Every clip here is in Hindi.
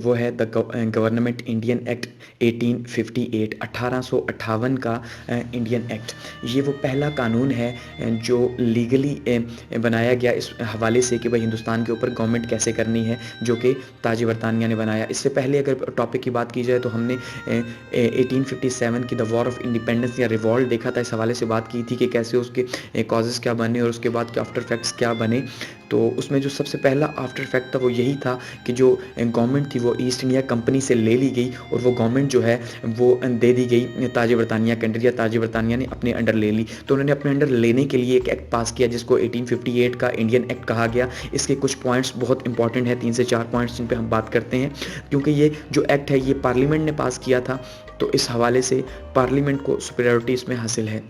वो है द गवर्नमेंट इंडियन एक्ट 1858 1858 का इंडियन एक्ट। ये वो पहला कानून है जो लीगली बनाया गया इस हवाले से कि भाई हिंदुस्तान के ऊपर गवर्नमेंट कैसे करनी है, जो कि ताज बरतानिया ने बनाया। इससे पहले अगर टॉपिक की बात की जाए तो हमने 1857 की द वॉर ऑफ इंडिपेंडेंस या रिवॉल्ट देखा था। इस हवाले से बात की थी कि कैसे उसके कॉजेज़ क्या बने और उसके बाद के आफ्टर इफेक्ट्स क्या बने। तो उसमें जो सबसे पहला आफ्टर इफेक्ट था वो यही था कि जो गवर्नमेंट थी वो ईस्ट इंडिया कंपनी से ले ली गई और वो गवर्नमेंट जो है वो दे दी गई ताज बरतानिया के अंडर, या ताज बरतानिया ने अपने अंडर ले ली। तो उन्होंने अपने अंडर लेने के लिए एक एक्ट पास किया जिसको 1858 का इंडियन एक्ट कहा गया। इसके कुछ पॉइंट्स बहुत इंपॉर्टेंट है, 3 से 4 पॉइंट्स जिन पे हम बात करते हैं, क्योंकि ये जो एक्ट है ये पार्लियामेंट ने पास किया था। तो इस हवाले से पार्लियामेंट को सुपीरियरिटी इसमें हासिल है।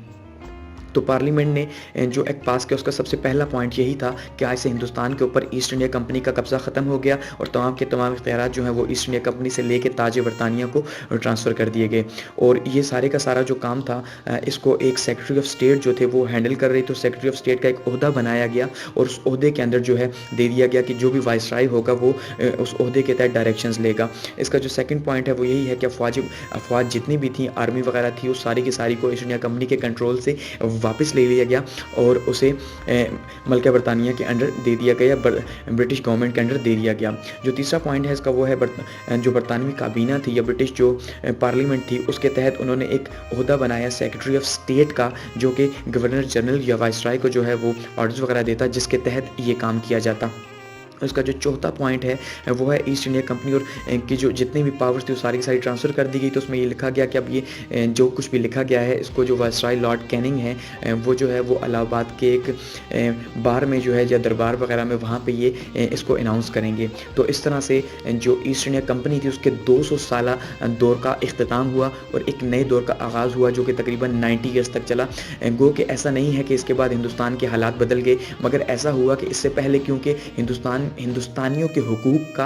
तो पार्लियामेंट ने जो एक्ट पास किया उसका सबसे पहला पॉइंट यही था कि आज से हिंदुस्तान के ऊपर ईस्ट इंडिया कंपनी का कब्जा ख़त्म हो गया और तमाम के तमाम इख्तियारात जो हैं वो ईस्ट इंडिया कंपनी से लेके ताज बरतानिया को ट्रांसफ़र कर दिए गए। और ये सारे का सारा जो काम था इसको एक सेक्रेटरी ऑफ स्टेट जो थे वो हैंडल कर रहे थे। तो सेक्रेटरी ऑफ स्टेट का एक ओहदा बनाया गया और उस ओहदे के अंदर जो है दे दिया गया कि जो भी वाइसराय होगा वो उस ओहदे के तहत डायरेक्शंस लेगा। इसका जो सेकंड पॉइंट है वो यही है कि अफवाज जितनी भी थी, आर्मी वगैरह थी, उस सारी की सारी को ईस्ट इंडिया कंपनी के कंट्रोल से वापस ले लिया गया और उसे मलका बरतानिया के अंडर दे दिया गया, ब्रिटिश गवर्नमेंट के अंडर दे दिया गया। जो तीसरा पॉइंट है इसका वो है जो बरतानवी काबीना थी या ब्रिटिश जो पार्लियामेंट थी उसके तहत उन्होंने एक ओहदा बनाया सेक्रेटरी ऑफ स्टेट का, जो कि गवर्नर जनरल या वाइसराय को जो है वो ऑर्डर्स वगैरह देता, जिसके तहत ये काम किया जाता। उसका जो चौथा पॉइंट है वो है ईस्ट इंडिया कंपनी और की जो जितनी भी पावर्स थी वो सारी की सारी ट्रांसफ़र कर दी गई। तो उसमें ये लिखा गया कि अब ये जो कुछ भी लिखा गया है इसको जो वाइसराय लॉर्ड कैनिंग है वो जो है वो इलाहाबाद के एक बार में जो है या दरबार वगैरह में वहाँ पे ये इसको अनाउंस करेंगे। तो इस तरह से जो ईस्ट इंडिया कंपनी थी उसके 200 साला दौर का इख्तिताम हुआ और एक नए दौर का आगाज़ हुआ जो कि तकरीबन 90 ईयर्स तक चला। गो कि ऐसा नहीं है कि इसके बाद हिंदुस्तान के हालात बदल गए, मगर ऐसा हुआ कि इससे पहले क्योंकि हिंदुस्तानियों के हुकूक का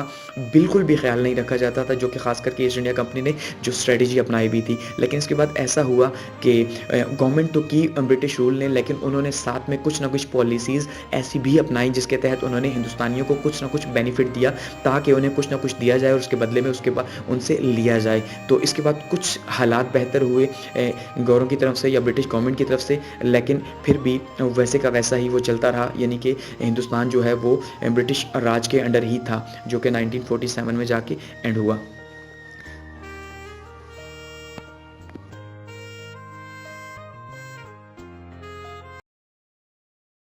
बिल्कुल भी ख्याल नहीं रखा जाता था, जो कि ख़ास करके ईस्ट इंडिया कंपनी ने जो स्ट्रेटजी अपनाई भी थी। लेकिन इसके बाद ऐसा हुआ कि गवर्नमेंट तो की ब्रिटिश रूल ने, लेकिन उन्होंने साथ में कुछ ना कुछ पॉलिसीज़ ऐसी भी अपनाई जिसके तहत उन्होंने हिंदुस्तानियों को कुछ ना कुछ बेनिफिट दिया ताकि उन्हें कुछ ना कुछ दिया जाए और उसके बदले में उसके बाद उनसे लिया जाए। तो इसके बाद कुछ हालात बेहतर हुए गौरों की तरफ से या ब्रिटिश गवर्नमेंट की तरफ से, लेकिन फिर भी वैसे का वैसा ही वो चलता रहा, यानी कि हिंदुस्तान जो है वो ब्रिटिश राज के अंडर ही था, जो कि 1947 में जाके एंड हुआ।